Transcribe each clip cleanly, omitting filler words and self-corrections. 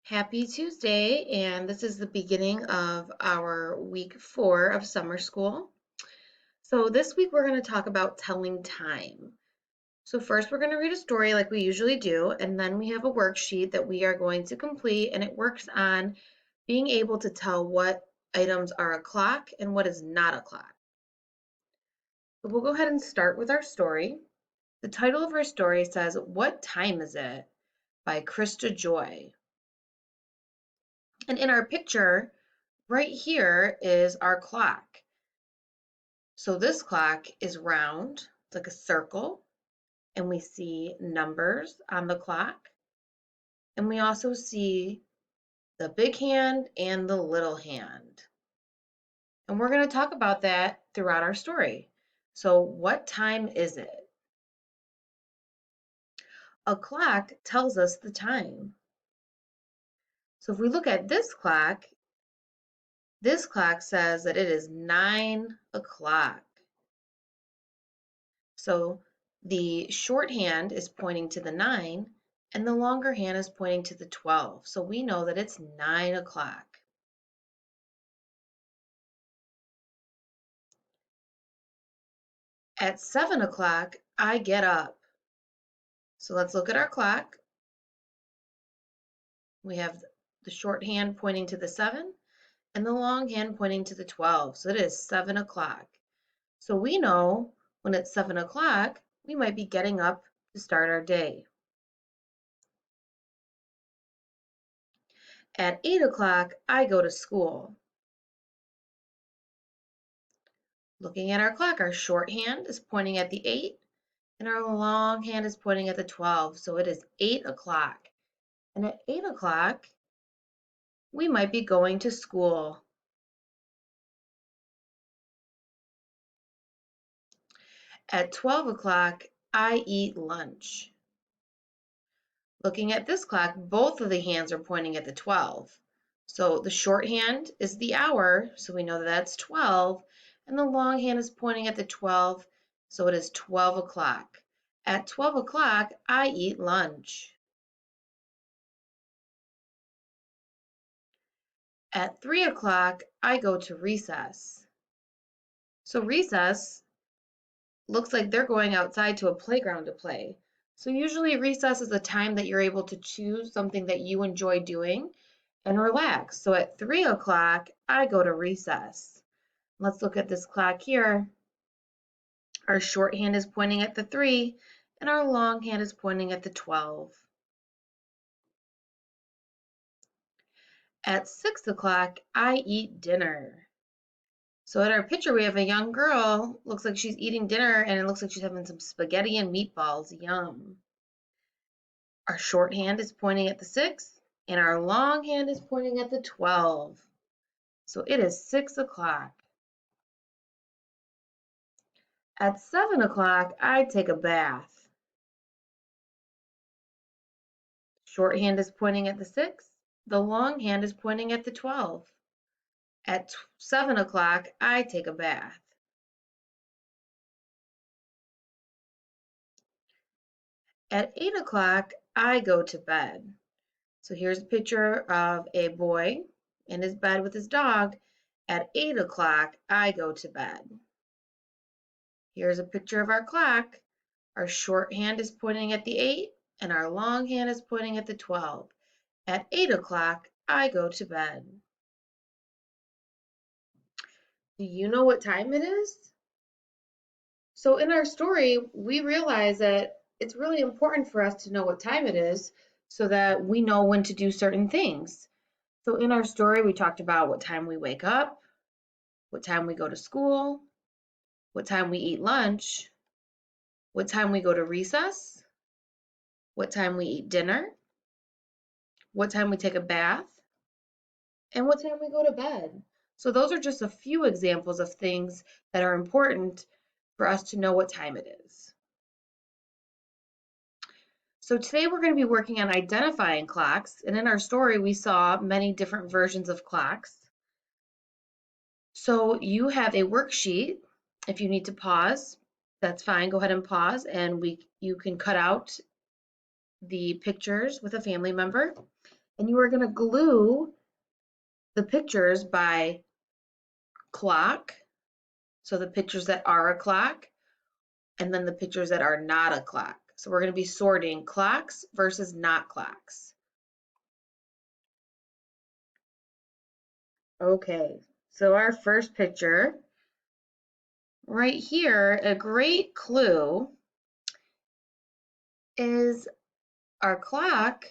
Happy Tuesday, and this is the beginning of our week 4 of summer school. So, this week we're going to talk about telling time. So, first we're going to read a story like we usually do, and then we have a worksheet that we are going to complete, and it works on being able to tell what items are a clock and what is not a clock. So, we'll go ahead and start with our story. The title of our story says, "What Time Is It?" by Krista Joy. And in our picture, right here is our clock. So this clock is round, it's like a circle, and we see numbers on the clock. And we also see the big hand and the little hand. And we're going to talk about that throughout our story. So, what time is it? A clock tells us the time. So, if we look at this clock says that it is 9 o'clock. So the short hand is pointing to the 9 and the longer hand is pointing to the 12. So we know that it's 9 o'clock. At 7 o'clock, I get up. So let's look at our clock. We have the short hand pointing to the 7 and the long hand pointing to the 12. So it is 7 o'clock. So we know when it's 7 o'clock, we might be getting up to start our day. At 8 o'clock, I go to school. Looking at our clock, our short hand is pointing at the 8 and our long hand is pointing at the 12. So it is 8 o'clock. And at 8 o'clock, we might be going to school. At 12 o'clock, I eat lunch. Looking at this clock, both of the hands are pointing at the 12. So the short hand is the hour, so we know that that's 12, and the long hand is pointing at the 12, so it is 12 o'clock. At 12 o'clock, I eat lunch. At 3 o'clock, I go to recess. So recess looks like they're going outside to a playground to play. So usually recess is a time that you're able to choose something that you enjoy doing and relax. So at 3 o'clock, I go to recess. Let's look at this clock here. Our short hand is pointing at the 3 and our long hand is pointing at the 12. At 6 o'clock, I eat dinner. So in our picture, we have a young girl. Looks like she's eating dinner and it looks like she's having some spaghetti and meatballs. Yum. Our short hand is pointing at the 6 and our long hand is pointing at the 12. So it is 6 o'clock. At 7 o'clock, I take a bath. Short hand is pointing at the 6. The long hand is pointing at the 12. At 7 o'clock, I take a bath. At 8 o'clock, I go to bed. So here's a picture of a boy in his bed with his dog. At 8 o'clock, I go to bed. Here's a picture of our clock. Our short hand is pointing at the 8 and our long hand is pointing at the 12. At 8 o'clock, I go to bed. Do you know what time it is? So in our story, we realize that it's really important for us to know what time it is so that we know when to do certain things. So in our story, we talked about what time we wake up, what time we go to school, what time we eat lunch, what time we go to recess, what time we eat dinner, what time we take a bath, and what time we go to bed. So those are just a few examples of things that are important for us to know what time it is. So today we're going to be working on identifying clocks, and in our story we saw many different versions of clocks. So you have a worksheet. If you need to pause, that's fine. Go ahead and pause, and you can cut out the pictures with a family member. And you are going to glue the pictures by clock, so the pictures that are a clock, and then the pictures that are not a clock. So we're going to be sorting clocks versus not clocks. Okay, so our first picture right here, a great clue is our clock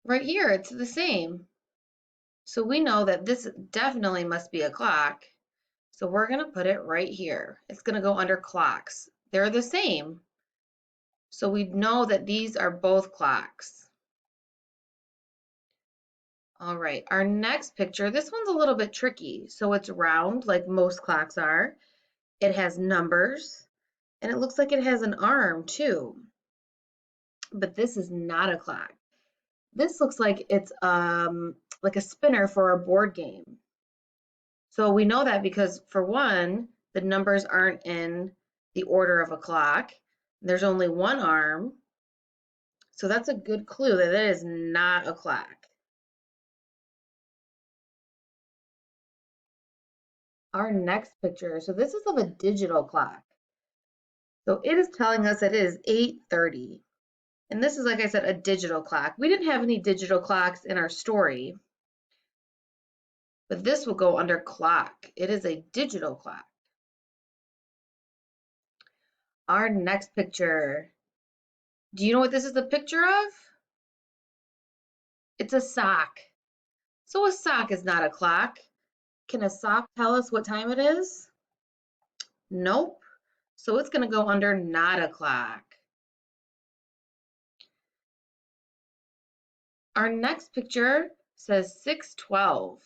right here. It's the same. So we know that this definitely must be a clock. So we're going to put it right here. It's going to go under clocks. They're the same. So we know that these are both clocks. All right, our next picture, this one's a little bit tricky. So it's round like most clocks are. It has numbers and it looks like it has an arm too. But this is not a clock. This looks like it's like a spinner for a board game. So we know that because for one, the numbers aren't in the order of a clock. There's only one arm. So that's a good clue that it is not a clock. Our next picture, so this is of a digital clock. So it is telling us that it is 8:30. And this is, like I said, a digital clock. We didn't have any digital clocks in our story, but this will go under clock. It is a digital clock. Our next picture. Do you know what this is a picture of? It's a sock. So a sock is not a clock. Can a sock tell us what time it is? Nope. So it's going to go under not a clock. Our next picture says 6:12.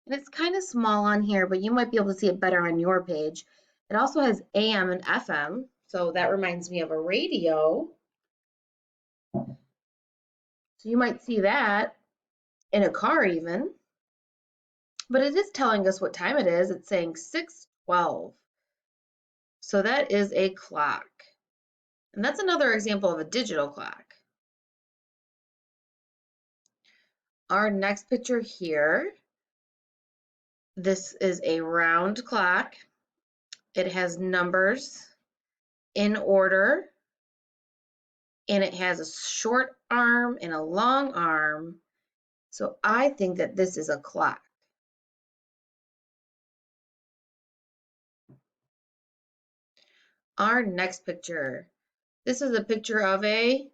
And it's kind of small on here, but you might be able to see it better on your page. It also has AM and FM, so that reminds me of a radio. So you might see that in a car even. But it is telling us what time it is. It's saying 6:12. So that is a clock. And that's another example of a digital clock. Our next picture here, this is a round clock. It has numbers in order, and it has a short arm and a long arm. So I think that this is a clock. Our next picture. This is a picture of a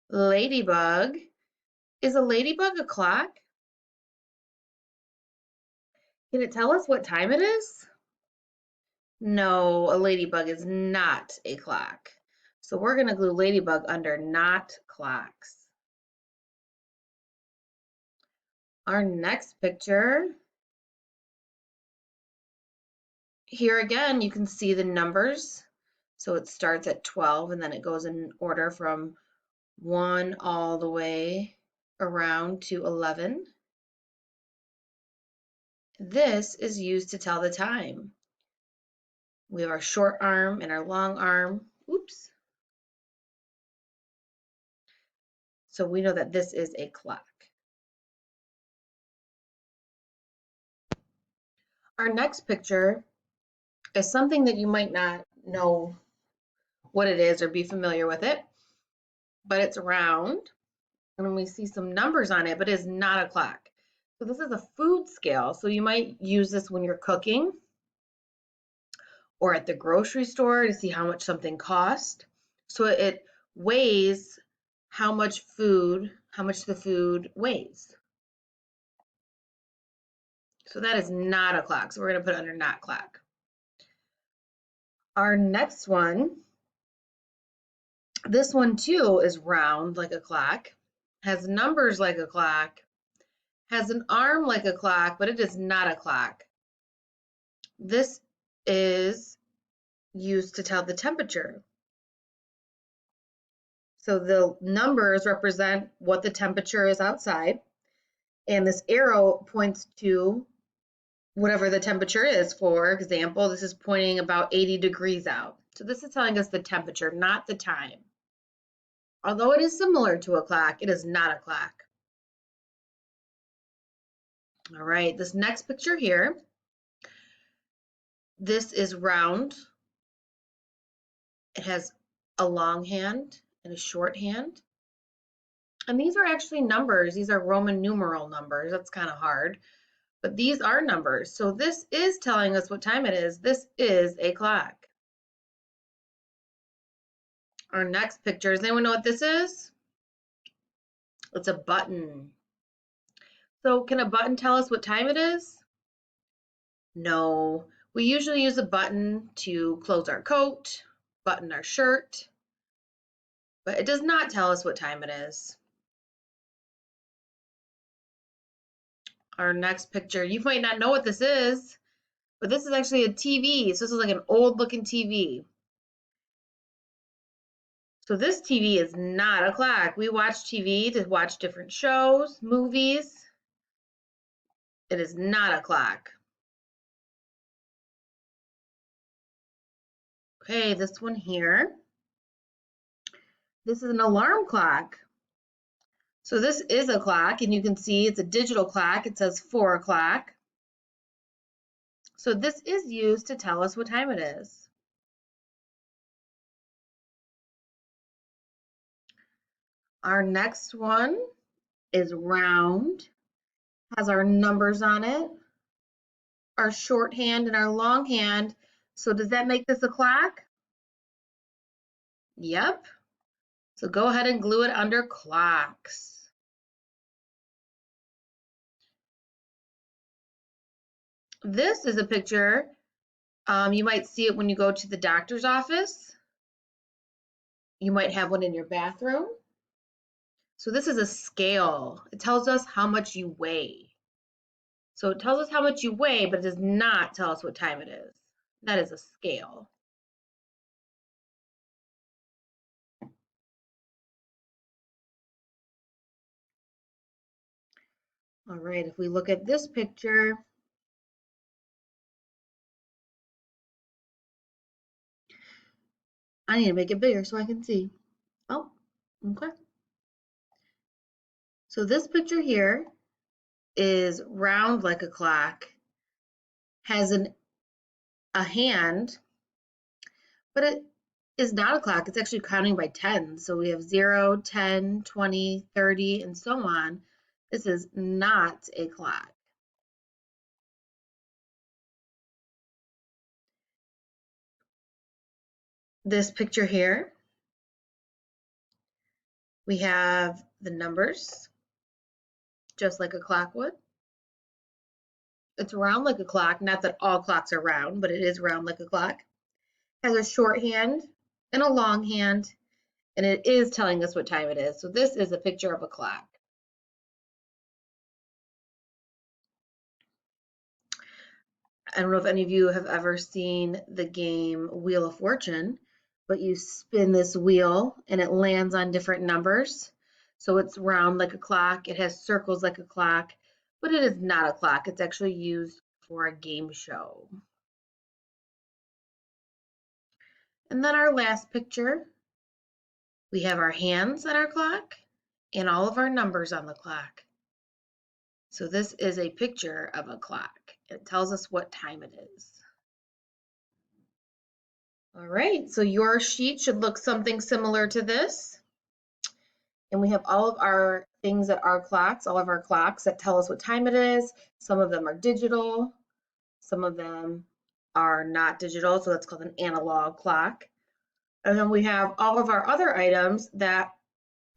ladybug. Is a ladybug a clock? Can it tell us what time it is? No, a ladybug is not a clock. So we're going to glue ladybug under not clocks. Our next picture. Here again, you can see the numbers. So it starts at 12 and then it goes in order from 1 all the way around to 11. This is used to tell the time. We have our short arm and our long arm. Oops. So we know that this is a clock. Our next picture is something that you might not know what it is or be familiar with it, but it's round and we see some numbers on it, but it's not a clock. So this is a food scale. So you might use this when you're cooking or at the grocery store to see how much something costs. So it weighs how much the food weighs. So that is not a clock. So we're going to put it under not clock. Our next one, this one too is round like a clock, has numbers like a clock, has an arm like a clock, but it is not a clock. This is used to tell the temperature. So the numbers represent what the temperature is outside, and this arrow points to whatever the temperature is. For example, this is pointing about 80 degrees out. So this is telling us the temperature, not the time. Although it is similar to a clock, it is not a clock. All right, this next picture here, this is round. It has a long hand and a short hand. And these are actually numbers. These are Roman numeral numbers. That's kind of hard, but these are numbers. So this is telling us what time it is. This is a clock. Our next picture, does anyone know what this is? It's a button. So can a button tell us what time it is? No. We usually use a button to close our coat, button our shirt, but it does not tell us what time it is. Our next picture, you might not know what this is, but this is actually a TV. So this is like an old looking TV. So this TV is not a clock. We watch TV to watch different shows, movies. It is not a clock. Okay, this one here. This is an alarm clock. So this is a clock, and you can see it's a digital clock. It says 4 o'clock. So this is used to tell us what time it is. Our next one is round, has our numbers on it, our shorthand and our longhand. So does that make this a clock? Yep. So go ahead and glue it under clocks. This is a picture. You might see it when you go to the doctor's office. You might have one in your bathroom. So this is a scale. It tells us how much you weigh. So it tells us how much you weigh, but it does not tell us what time it is. That is a scale. All right, if we look at this picture, I need to make it bigger so I can see. Oh, okay. So this picture here is round like a clock, has a hand, but it is not a clock. It's actually counting by 10. So we have 0, 10, 20, 30, and so on. This is not a clock. This picture here, we have the numbers, just like a clock would. It's round like a clock, not that all clocks are round, but it is round like a clock. Has a short hand and a long hand, and it is telling us what time it is. So this is a picture of a clock. I don't know if any of you have ever seen the game Wheel of Fortune, but you spin this wheel and it lands on different numbers. So it's round like a clock, it has circles like a clock, but it is not a clock. It's actually used for a game show. And then our last picture, we have our hands on our clock and all of our numbers on the clock. So this is a picture of a clock. It tells us what time it is. All right, so your sheet should look something similar to this. And we have all of our things that are clocks, all of our clocks that tell us what time it is. Some of them are digital, some of them are not digital, so that's called an analog clock. And then we have all of our other items that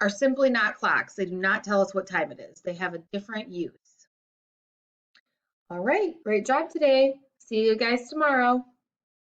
are simply not clocks. They do not tell us what time it is. They have a different use. All right, great job today. See you guys tomorrow.